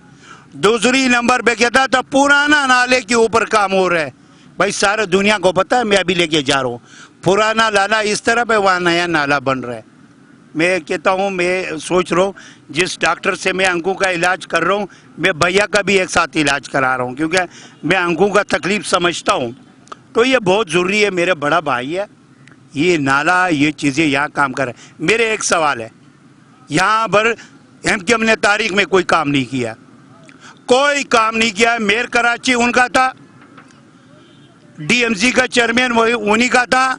दूसरी नंबर पे कहता था पुराना नाले के ऊपर काम हो रहा है। भाई सारे दुनिया को पता है, मैं अभी लेके जा रहा हूँ, पुराना नाला इस तरफ है, वहाँ नया नाला बन रहा है। मैं कहता हूँ, मैं सोच रहा हूँ जिस डॉक्टर से मैं आंखों का इलाज कर रहा हूँ, मैं भैया का भी एक साथ इलाज करा रहा हूँ, क्योंकि मैं आंखों का तकलीफ समझता हूँ। तो ये बहुत ज़रूरी है, मेरे बड़ा भाई है, ये नाला ये चीज़ें यहाँ काम कर रहे हैं। मेरे एक सवाल है, यहाँ पर MKM ने तारीख में कोई काम नहीं किया, कोई काम नहीं किया। मेयर कराची उनका था, DMC का चेयरमैन वही उन्हीं का था,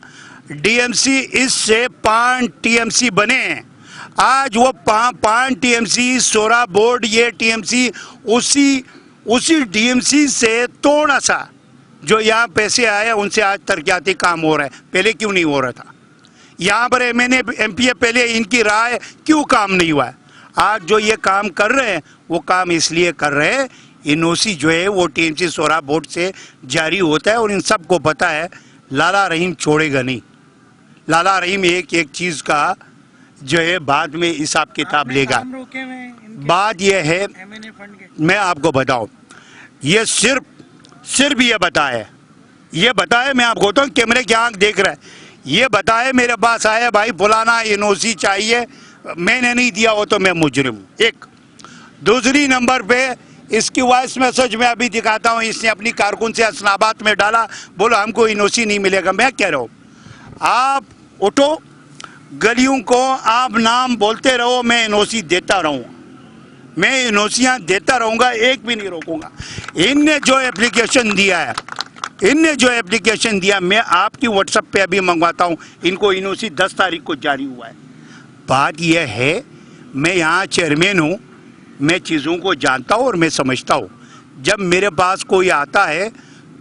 DMC इससे 5 TMC बने हैं। आज वो 5 TMC सोरा बोर्ड, ये TMC उसी DMC से थोड़ा सा जो यहाँ पैसे आए उनसे आज तरक्याती काम हो रहा है, पहले क्यों नहीं हो रहा था? यहाँ पर MPA पहले इनकी राय क्यों काम नहीं हुआ है? आज जो ये काम कर रहे हैं वो काम इसलिए कर रहे हैं, NOC जो है वो TMC सोरा बोर्ड से जारी होता है, और इन सबको पता है लाला रहीम छोड़ेगा नहीं। लाला रहीम एक एक चीज़ का जो है बाद में हिसाब किताब लेगा। बात यह है, मैं आपको बताऊं, ये सिर्फ ये बताए मैं आपको तो कैमरे की आंख देख रहा है, ये बताए मेरे पास आया भाई फलाना NOC चाहिए, मैंने नहीं दिया हो तो मैं मुजरिम हूँ। एक दूसरी नंबर पे इसकी वॉइस मैसेज में अभी दिखाता हूँ, इसने अपनी कारकुन से हसनाबाद में डाला, बोला हमको NOC नहीं मिलेगा। मैं कह रहा हूँ आप उठो, गलियों को आप नाम बोलते रहो, मैं NOC देता रहूँगा, मैं NOCयाँ देता रहूँगा, एक भी नहीं रोकूंगा। इनने जो एप्लीकेशन दिया मैं आपकी व्हाट्सएप पे अभी मंगवाता हूँ, इनको NOC 10 तारीख को जारी हुआ है। बात यह है, मैं यहाँ चेयरमैन हूँ, मैं चीज़ों को जानता हूँ और मैं समझता हूँ। जब मेरे पास कोई आता है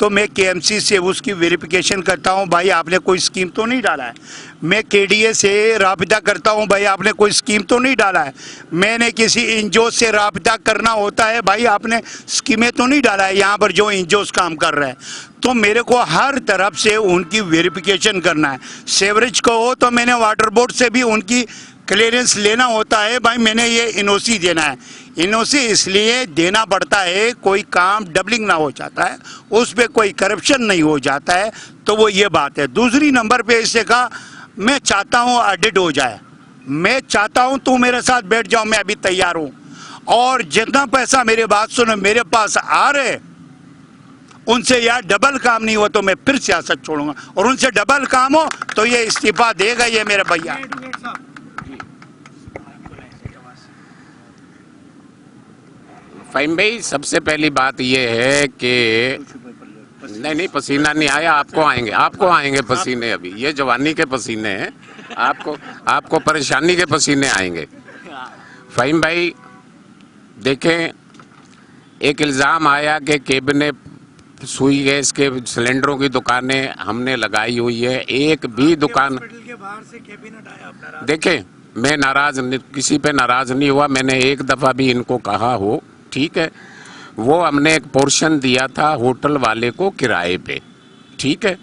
तो मैं KMC से उसकी वेरिफिकेशन करता हूँ, भाई आपने कोई स्कीम तो नहीं डाला है। मैं KDA से राबिता करता हूँ, भाई आपने कोई स्कीम तो नहीं डाला है। मैंने किसी इंजोस से राबिता करना होता है, भाई आपने स्कीमें तो नहीं डाला है यहाँ पर जो इंजोस काम कर रहे हैं। तो मेरे को हर तरफ से उनकी वेरिफिकेशन करना है। सेवरेज को हो तो मैंने वाटर बोर्ड से भी उनकी क्लियरेंस लेना होता है, भाई मैंने ये NOC देना है। NOC इसलिए देना पड़ता है, कोई काम डबलिंग ना हो जाता है, उस पर कोई करप्शन नहीं हो जाता है, तो वो ये बात है। दूसरी नंबर पे इससे कहा मैं चाहता हूँ ऑडिट हो जाए, मैं चाहता हूँ तू मेरे साथ बैठ जाओ, मैं अभी तैयार हूँ। और जितना पैसा मेरे बात सुनो मेरे पास आ रहे उनसे यार डबल काम नहीं हो तो मैं फिर सियासत छोड़ूंगा, और उनसे डबल काम हो तो ये इस्तीफा देगा ये मेरे भैया। फ़हीम भाई, सबसे पहली बात ये है कि नहीं पसीना नहीं आया, आपको आएंगे पसीने, अभी ये जवानी के पसीने हैं, आपको परेशानी के पसीने आएंगे। फ़हीम भाई देखें, एक इल्ज़ाम आया कि कैबिनेट सुई गैस के सिलेंडरों की दुकानें हमने लगाई हुई है, एक भी दुकान देखें, मैं किसी पे नाराज़ नहीं हुआ, मैंने एक दफ़ा भी इनको कहा हो, ठीक है, वो हमने एक पोर्शन दिया था होटल वाले को किराए पे, ठीक है,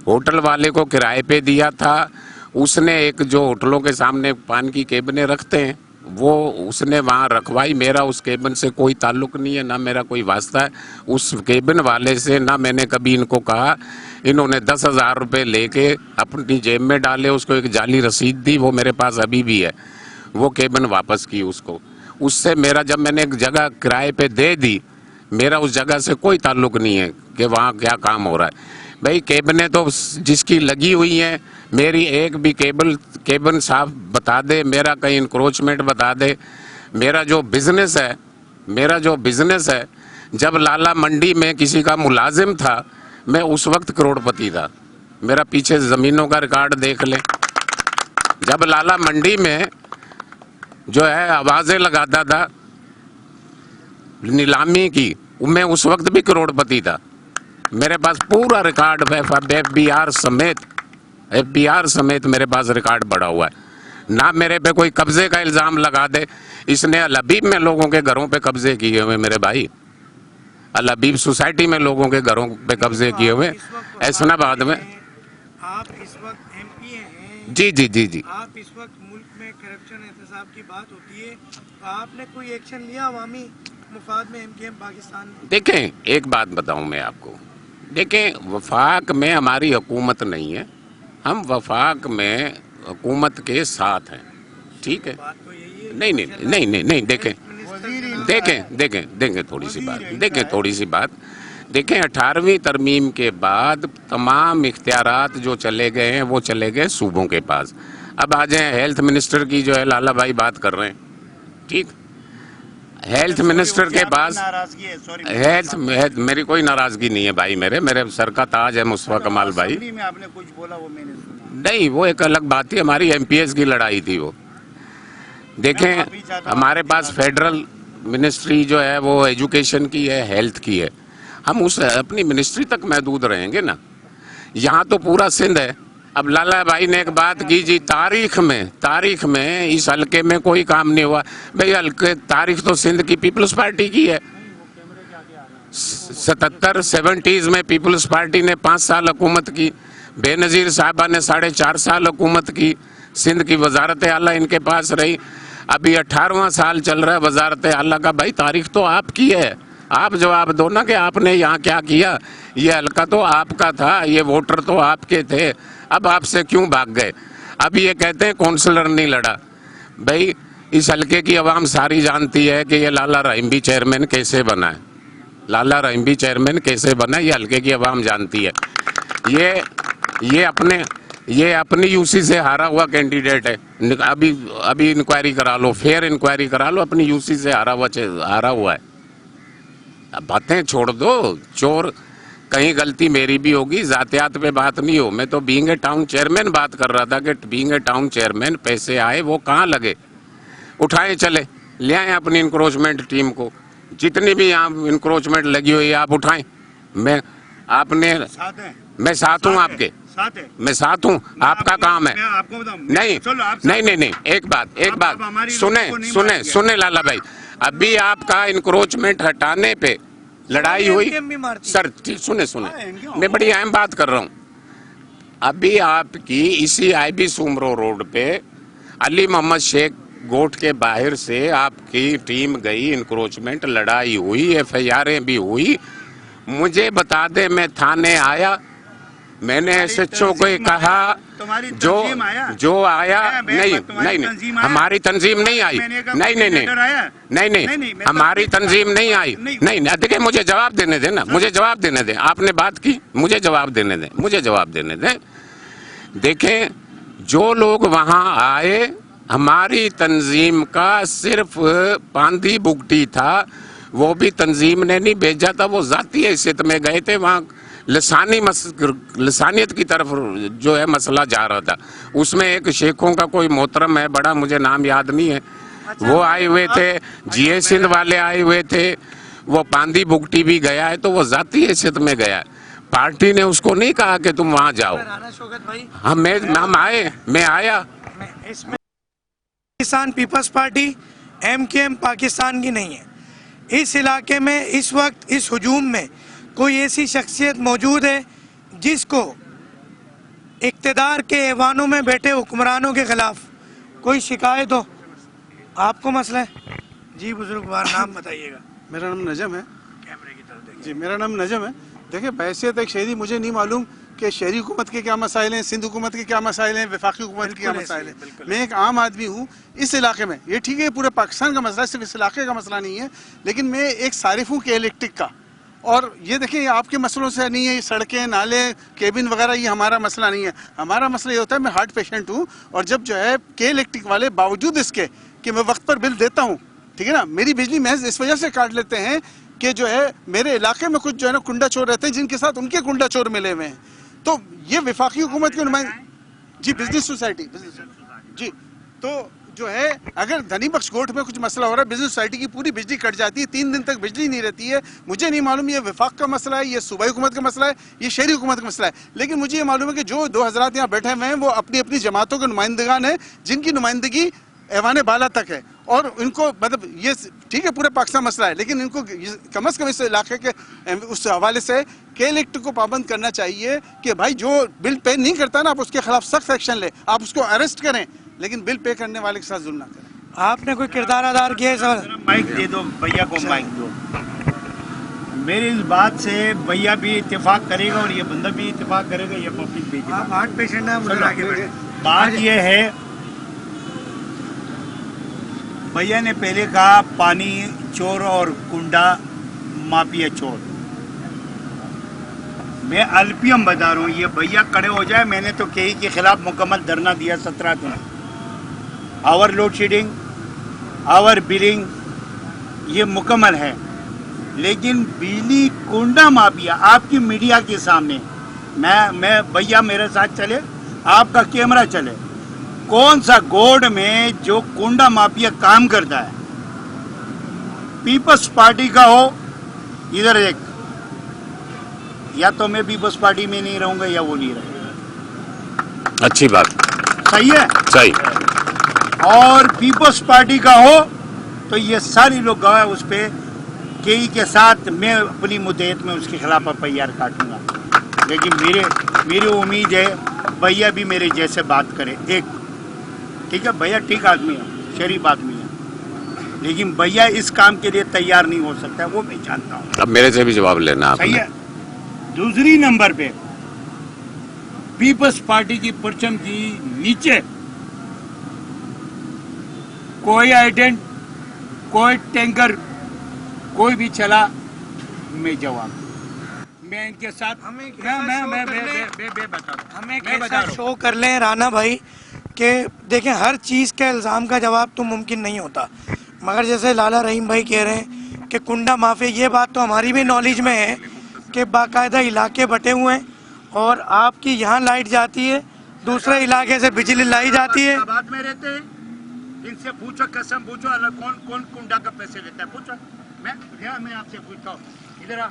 होटल वाले को किराए पे दिया था। उसने एक जो होटलों के सामने पान की केबिनें रखते हैं वो उसने वहाँ रखवाई, मेरा उस केबिन से कोई ताल्लुक़ नहीं है, ना मेरा कोई वास्ता है उस केबिन वाले से, ना मैंने कभी इनको कहा। इन्होंने 10,000 रुपये लेके अपनी जेब में डाले, उसको एक जाली रसीद दी, वो मेरे पास अभी भी है, वो केबिन वापस की उसको। उससे मेरा जब मैंने एक जगह किराए पे दे दी, मेरा उस जगह से कोई ताल्लुक नहीं है कि वहाँ क्या काम हो रहा है। भाई केबने तो जिसकी लगी हुई है, मेरी एक भी केबन साफ बता दे, मेरा कहीं इंक्रोचमेंट बता दे। मेरा जो बिजनेस है, जब लाला मंडी में किसी का मुलाजिम था, मैं उस वक्त करोड़पति था। मेरा पीछे ज़मीनों का रिकॉर्ड देख ले। जब लाला मंडी में जो है आवाज़ें लगाता था नीलामी की, मैं उस वक्त भी करोड़पति था। मेरे पास पूरा रिकॉर्ड एफबीआर समेत मेरे पास रिकॉर्ड पड़ा हुआ है। ना मेरे पे कोई कब्जे का इल्ज़ाम लगा दे। इसने अल हबीब में लोगों के घरों पे कब्जे किए हुए मेरे भाई, अल हबीब सोसाइटी में लोगों के घरों पे कब्जे किए हुए। ऐसनाबाद में आप इस वक्त एमपीए हैं। जी जी जी जी। आप इस वक्त मुल्क में करप्शन एहतसाब की बात होती है, तो आपने कोई एक्शन लिया अवामी मुफाद में एमकेएम पाकिस्तान में? देखें, एक बात बताऊं मैं आपको। देखें, वफाक में हमारी हुकूमत नहीं है, हम वफाक में हुकूमत के साथ हैं, ठीक है? बात तो यही है। नहीं, देखें थोड़ी सी बात। देखें, 18वीं तरमीम के बाद तमाम इख्तियारात जो चले गए हैं वो चले गए सूबों के पास। अब आ जाए हेल्थ मिनिस्टर की, जो है लाला भाई बात कर रहे हैं, ठीक? हेल्थ मिनिस्टर के पास मेरी कोई नाराजगी नहीं है भाई। मेरे सर का ताज है मुस्तफा कमाल भाई। में आपने कुछ बोला वो मैंने सुना। नहीं, वो एक अलग बात थी, हमारी एमपीएस की लड़ाई थी वो। देखें, हमारे पास फेडरल मिनिस्ट्री जो है वो एजुकेशन की है, हेल्थ की है। हम उस अपनी मिनिस्ट्री तक महदूद रहेंगे ना। यहाँ तो पूरा सिंध है। अब लाला भाई ने एक बात की जी, तारीख में इस हल्के में कोई काम नहीं हुआ। भाई हल्के तारीख तो सिंध की पीपल्स पार्टी की है। 70s में पीपल्स पार्टी ने 5 साल हुकूमत की। बेनज़ीर साहबा ने 4.5 साल हुकूमत की। सिंध की वजारत आला इनके पास रही। अभी 18वां साल चल रहा है वजारत आला का। भाई तारीख तो आपकी है, आप जवाब दो ना कि आपने यहाँ क्या किया। ये हल्का तो आपका था, ये वोटर तो आपके थे, अब आपसे क्यों भाग गए? अब ये कहते हैं कौंसलर नहीं लड़ा। भाई इस हल्के की आवाम सारी जानती है कि ये लाला रहीम चेयरमैन कैसे बना है। लाला रहीम चेयरमैन कैसे बना है, ये हल्के की आवाम जानती है। ये अपनी यूसी से हारा हुआ कैंडिडेट है। अभी इंक्वायरी करा लो, फेयर इंक्वायरी करा लो, अपनी यूसी से हारा हुआ है। अब बातें छोड़ दो, चोर कहीं गलती मेरी भी होगी, जातियात पे बात नहीं हो। मैं तो बीइंग ए टाउन चेयरमैन बात कर रहा था कि बीइंग ए टाउन चेयरमैन पैसे आए वो कहाँ लगे, उठाए चले ले आए अपनी इंक्रोचमेंट टीम को। जितनी भी यहाँ इंक्रोचमेंट लगी हुई है आप उठाएं। मैं साथ हूँ आपके, मैं साथ हूँ, आपका काम है। नहीं, एक बात सुने लाला भाई, अभी आपका इंक्रोचमेंट हटाने पे लड़ाई हुई सर। सुने मैं बड़ी अहम बात कर रहा हूँ। अभी आपकी इसी आईबी सुमरो रोड पे अली मोहम्मद शेख गोट के बाहर से आपकी टीम गई, इंक्रोचमेंट लड़ाई हुई, एफआईआर भी हुई। मुझे बता दे, मैं थाने आया, मैंने एसएचओ को कहा जो आया नहीं, हमारी तंजीम नहीं आई। नहीं, हमारी तंजीम नहीं आई। नहीं, देखिए मुझे जवाब देने दें ना, मुझे जवाब देने दें। आपने बात की, मुझे जवाब देने दें। देखें, जो लोग वहां आए, हमारी तंजीम का सिर्फ पांदी बुगटी था, वो भी तंजीम ने नहीं भेजा था, वो जाती हैसियत में गए थे वहाँ। लसानियत की तरफ जो है मसला जा रहा था। उसमें एक शेखों का कोई मोहतरम है बड़ा, मुझे नाम याद नहीं है, वो आए हुए थे, जीए सिंध वाले आए हुए थे, वो पांदी बुगटी भी गया है, तो वो जाती हैसियत में गया है। पार्टी ने उसको नहीं कहा कि तुम वहाँ जाओ। मैं आया। Pakistan Peoples Party MKM Pakistan की नहीं है। इस इलाके में इस वक्त इस हुजूम में कोई ऐसी शख्सियत मौजूद है जिसको इक़्तिदार के ऐवानों में बैठे हुक्मरानों के खिलाफ कोई शिकायत हो? आपको मसला है? जी बुजुर्गवार, नाम बताइएगा। मेरा नाम नजम है। कैमरे की तरफ देखिए। जी, मेरा नाम नजम है। देखिए, बहैसियत एक शहीदी मुझे नहीं मालूम कि शहरी हुकूमत के क्या मसाइल हैं, सिंध हुकूमत के क्या मसाइल हैं, वफाकी हुकूमत के क्या मसाइल हैं। मैं एक आम आदमी हूँ इस इलाके में। ये ठीक है पूरे पाकिस्तान का मसला है, सिर्फ इस इलाके का मसला नहीं है, लेकिन मैं एक सारिफ हूँ के इलेक्ट्रिक का। और ये देखें, ये आपके मसलों से नहीं है, ये सड़कें, नाले, केबिन वगैरह, ये हमारा मसला नहीं है। हमारा मसला ये होता है, मैं हार्ट पेशेंट हूँ, और जब जो है के इलेक्ट्रिक वाले बावजूद इसके कि मैं वक्त पर बिल देता हूँ, ठीक है ना, मेरी बिजली महज इस वजह से काट लेते हैं कि जो है मेरे इलाके में कुछ जो है ना कुंडा चोर रहते हैं, जिनके साथ उनके कुंडा चोर मिले हुए हैं। तो ये वफाकी हुकूमत के नुमाइंदे जी, बिजनेस सोसाइटी जी। तो जो है अगर धनी बख्श गोठ में कुछ मसला हो रहा है, बिजनेस सोसाइटी की पूरी बिजली कट जाती है, 3 दिन तक बिजली नहीं रहती है। मुझे नहीं मालूम ये वफाक का मसला है, ये सूबाई हुकूमत का मसला है, ये शहरी हुकूमत का मसला है, लेकिन मुझे ये मालूम है कि जो 2 हज़रात यहाँ बैठे हुए हैं वो अपनी अपनी जमातों के नुमाइंदगान हैं, जिनकी नुमाइंदगी ऐवान बाला तक है। और इनको मतलब ये ठीक है पूरे पाकिस्तान मसला है, लेकिन इनको कम अज़ कम इस इलाके के उस हवाले से के इलेक्ट्रिक को पाबंद करना चाहिए कि भाई जो बिल पे नहीं करता ना, आप उसके खिलाफ सख्त एक्शन ले, आप उसको अरेस्ट करें, लेकिन बिल पे करने वाले के साथ जुल्म ना करें। आपने कोई किरदार अदा किया है सर? माइक दे दो भैया को, माइक दो। मेरी इस बात से भैया भी इत्तेफाक करेगा और ये बंदा भी इत्तेफाक करेगा, ये पब्लिक भी। आप हार्ट पेशेंट हैं, मुझे आगे बैठे। बात ये है, भैया ने पहले कहा पानी चोर और कुंडा माफिया चोर। मैं अल्पियम बता रहा हूँ, ये भैया खड़े हो जाए, मैंने तो केई के खिलाफ मुकम्मल धरना दिया 17 दिन। Our load shedding, our billing, ये मुकम्मल है, लेकिन बिजली कुंडा माफिया आपकी मीडिया के सामने, मैं भैया मेरे साथ चले, आपका कैमरा चले, कौन सा गोड में जो कुंडा माफिया काम करता है, पीपल्स पार्टी का हो, इधर एक, या तो मैं पीपल्स पार्टी में नहीं रहूंगा या वो नहीं रहेगा। अच्छी बात, सही है, सही। और पीपल्स पार्टी का हो तो ये सारे लोग गवाह उस पे केई के साथ मैं अपनी मुद्दत में उसके खिलाफ FIR काटूंगा। लेकिन मेरी उम्मीद है भैया भी मेरे जैसे बात करे। एक ठीक है, भैया ठीक आदमी है, शरीफ आदमी है, लेकिन भैया इस काम के लिए तैयार नहीं हो सकता है, वो मैं जानता हूँ। अब मेरे से भी जवाब लेना आपने। सही है। दूसरी नंबर पे पीपल्स पार्टी की परचम की नीचे कोई आइडेंट, कोई टैंकर, कोई भी चला, मैं जवाब, मैं इनके साथ हमें शो कर लें राना भाई कि देखें हर चीज़ के इल्ज़ाम का जवाब तो मुमकिन नहीं होता, मगर जैसे लाला रहीम भाई कह रहे हैं कि कुंडा माफिया, ये बात तो हमारी भी नॉलेज में है कि बाकायदा इलाके बटे हुए हैं और आपकी यहाँ लाइट जाती है, दूसरे इलाके से बिजली लाई जाती है। बात में रहते हैं, इनसे पूछो, कसम पूछो, अलग कौन कौन कुंडा का पैसे लेता है, पूछो। मैं आपसे पूछता हूँ, इधर आ,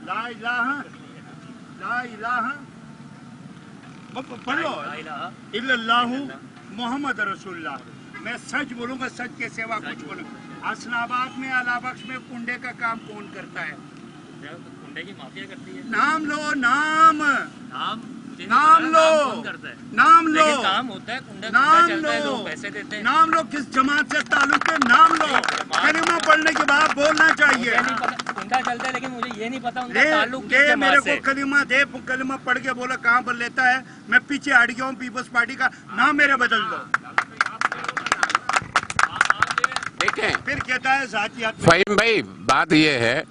ला इलाहा पढ़ो, इल्लल्लाहु मुहम्मद रसूलुल्लाह। मैं सच बोलूँगा, सच के सिवा कुछ बोलूँगा। हसनाबाद में, अलाबख्श में कुंडे का काम कौन करता है? कुंडे की माफिया करती है। नाम लो, नाम लो, नाम लो, काम होता है, कुंडा नाम चलता है, लो, लोग पैसे देते हैं। नाम लो, किस जमात से ताल्लुक है, नाम लो। कलिमा पढ़ने के बाद बोलना चाहिए। कुंडा चलता है, लेकिन मुझे ये नहीं पता उनका दे ताल्लुक किस मेरे जमात को से। कलिमा दे, कलिमा पढ़ के बोला कहाँ पर लेता है। मैं पीछे हट गया हूँ, पीपल्स पार्टी का नाम मेरे बदल दो। देखें फिर कहता है जातियात में। फहीम भाई, बात ये है,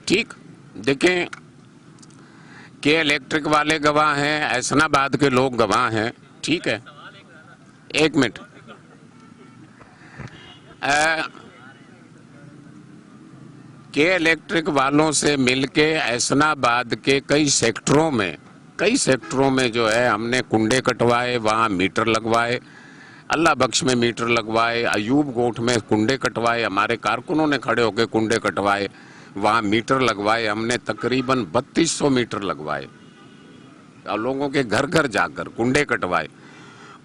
ठीक, देखें के इलेक्ट्रिक वाले गवाह हैं, ऐसनाबाद के लोग गवाह हैं, ठीक है। एक मिनट, के इलेक्ट्रिक वालों से मिलके ऐसनाबाद के कई सेक्टरों में जो है हमने कुंडे कटवाए, वहाँ मीटर लगवाए, अल्लाह बख्श में मीटर लगवाए, अयूब गोठ में कुंडे कटवाए, हमारे कारकुनों ने खड़े होकर कुंडे कटवाए, वहाँ मीटर लगवाए, हमने तकरीबन 3200 मीटर लगवाए और लोगों के घर घर जाकर कुंडे कटवाए।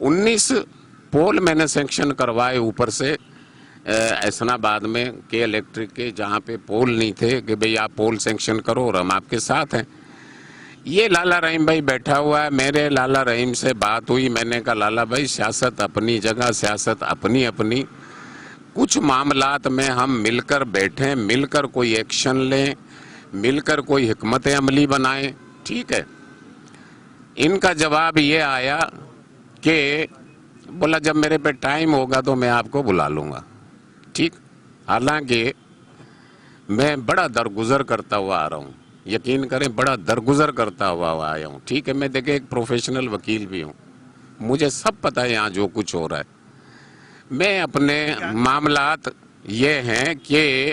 19 पोल मैंने सेंक्शन करवाए ऊपर से ऐसनाबाद में के इलेक्ट्रिक के, जहाँ पे पोल नहीं थे कि भाई आप पोल सेंक्शन करो और हम आपके साथ हैं। ये लाला रहीम भाई बैठा हुआ है, मेरे लाला रहीम से बात हुई, मैंने कहा लाला भाई सियासत अपनी जगह, सियासत अपनी अपनी, कुछ मामलात में हम मिलकर बैठें, मिलकर कोई एक्शन लें, मिलकर कोई हिकमत अमली बनाएं, ठीक है। इनका जवाब ये आया कि बोला जब मेरे पे टाइम होगा तो मैं आपको बुला लूँगा। ठीक, हालांकि मैं बड़ा दरगुजर करता हुआ आ रहा हूँ, यकीन करें बड़ा दरगुजर करता हुआ आया हूँ। ठीक है, मैं देखे एक प्रोफेशनल वकील भी हूँ, मुझे सब पता है यहाँ जो कुछ हो रहा है। मैं अपने मामलात ये हैं कि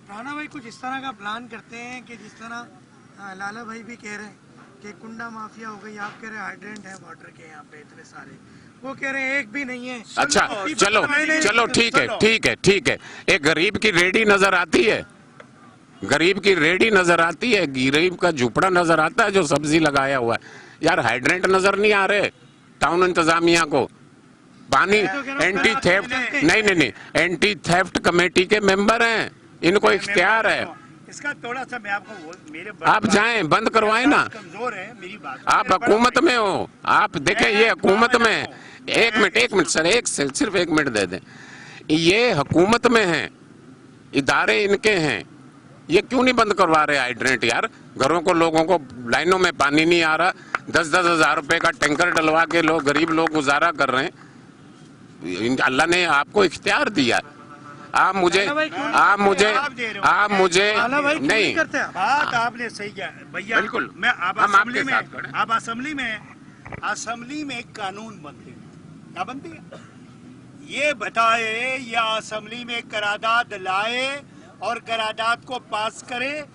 राणा भाई कुछ इस तरह का प्लान करते हैं कि जिस तरह लाला भाई भी कह रहे हैं कि कुंडा माफिया हो गई, आप कह रहे हैं हाइड्रेंट है वाटर के यहाँ पे इतने सारे, वो कह रहे हैं एक भी नहीं है। अच्छा चलो चलो ठीक है ठीक है ठीक है, एक गरीब की रेडी नजर आती है, गरीब की रेडी नजर आती है, गरीब का झुपड़ा नजर आता है जो सब्जी लगाया हुआ है। यार हाइड्रेंट नजर नहीं आ रहे टाउन इंतजामिया को। पानी एंटी थेफ्ट नहीं, एंटी थेफ्ट कमेटी के मेंबर हैं, इनको इख्तियार है। इसका थोड़ा सा मैं आपको मेरे आप जाएं, बंद करवाएं ना। कमजोर है मेरी बात। आप हुकूमत में हो, आप देखें ये हुकूमत में, एक मिनट सर, सिर्फ एक मिनट दे दें। ये हुकूमत में है, इदारे इनके हैं, ये क्यों नहीं बंद करवा रहे हाइड्रेंट? यार घरों को, लोगों को लाइनों में पानी नहीं आ रहा, 10-10 हज़ार रुपए का टैंकर डलवा के लोग, गरीब लोग गुजारा कर रहे हैं। अल्लाह ने आपको इख्तियार दिया, आप मुझे नहीं बात आपने सही किया भैया। बिल्कुल, मैं आप हम असेंबली आपके साथ खड़े हैं। आप असेंबली में कानून बनते हैं, क्या बनती है ये बताए, या असेंबली में करारदाद लाए और करारदाद को पास करे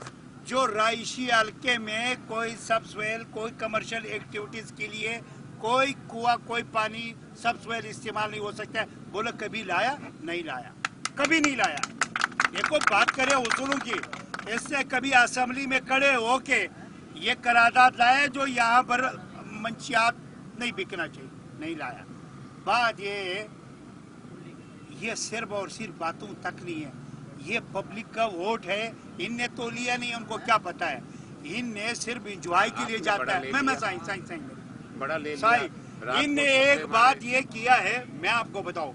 जो राइशी हल्के में कोई सबसोइल, कोई कमर्शियल एक्टिविटीज के लिए कोई कुआं, कोई पानी सबसोइल इस्तेमाल नहीं हो सकता है। बोलो कभी लाया? नहीं लाया, कभी नहीं लाया। देखो बात करें उसूलों की, इससे कभी असेंबली में खड़े होके ये करारदाद लाया जो यहाँ पर मंशियात नहीं बिकना चाहिए, नहीं लाया। बात ये सिर्फ और सिर्फ बातों तक नहीं है, ये पब्लिक का वोट है। इनने तो लिया नहीं, उनको क्या पता है, इनने सिर्फ इंजॉय के लिए जाता है। मैं बड़ा ले लिया। इनने एक बात ये किया है, मैं आपको बताऊं,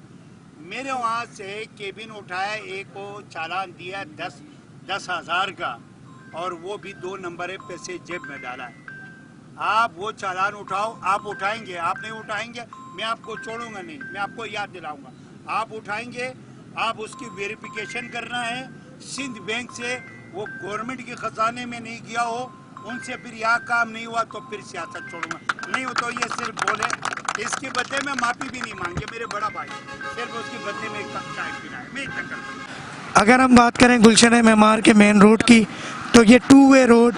मेरे वहां से केबिन उठाया, एक को चालान दिया 10,000 का, और वो भी 2 नंबर पैसे जेब में डाला है। आप वो चालान उठाओ, आप उठाएंगे, आप नहीं उठाएंगे मैं आपको छोड़ूंगा नहीं, मैं आपको याद दिलाऊंगा। आप उठाएंगे, आप उसकी वेरिफिकेशन करना है सिंध बैंक से, वो गवर्नमेंट के खजाने में नहीं गया हो, उनसे फिर यहाँ काम नहीं हुआ तो फिर सियासत छोड़ूंगा। नहीं हो तो ये सिर्फ बोले, इसके बदले में माफी भी नहीं मांगे मेरे बड़ा भाई, सिर्फ उसके बदले में एक कप चाय पिलाए, मैं इतना करता। अगर हम बात करें गुलशन मेमार के मेन रोड की, तो ये 2 वे रोड,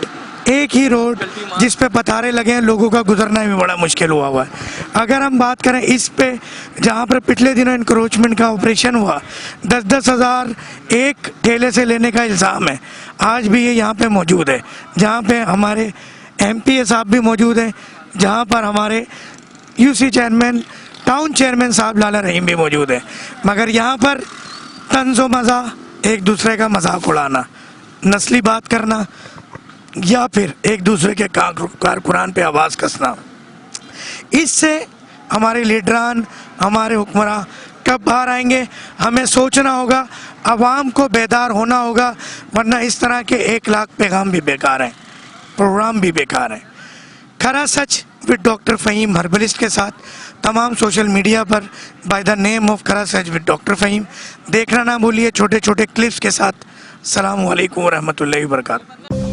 एक ही रोड जिस पे पथारे लगे हैं, लोगों का गुजरना भी बड़ा मुश्किल हुआ है। अगर हम बात करें इस पे, जहाँ पर पिछले दिनों इंक्रोचमेंट का ऑपरेशन हुआ, 10-10 हज़ार एक ठेले से लेने का इल्ज़ाम है, आज भी ये यहाँ पे मौजूद है, जहाँ पे हमारे MPA साहब भी मौजूद हैं, जहाँ पर हमारे UC चेयरमैन, टाउन चेयरमैन साहब लाला रहीम भी मौजूद है। मगर यहाँ पर तंज़ो मज़ा, एक दूसरे का मजाक उड़ाना, नस्ली बात करना, या फिर एक दूसरे के कारकुरान पे आवाज़ कसना, इससे हमारे लीडरान, हमारे हुक्मरान कब बाहर आएंगे? हमें सोचना होगा, आवाम को बेदार होना होगा, वरना इस तरह के 1 लाख पैगाम भी बेकार हैं, प्रोग्राम भी बेकार हैं। खरा सच विद डॉक्टर फ़हीम हर्बलिस्ट के साथ तमाम सोशल मीडिया पर बाय द नेम ऑफ खरा सच विद डॉक्टर फ़हीम देखना ना भूलिए, छोटे छोटे क्लिप्स के साथ। अस्सलामु अलैकुम व रहमतुल्लाहि व बरकातहू।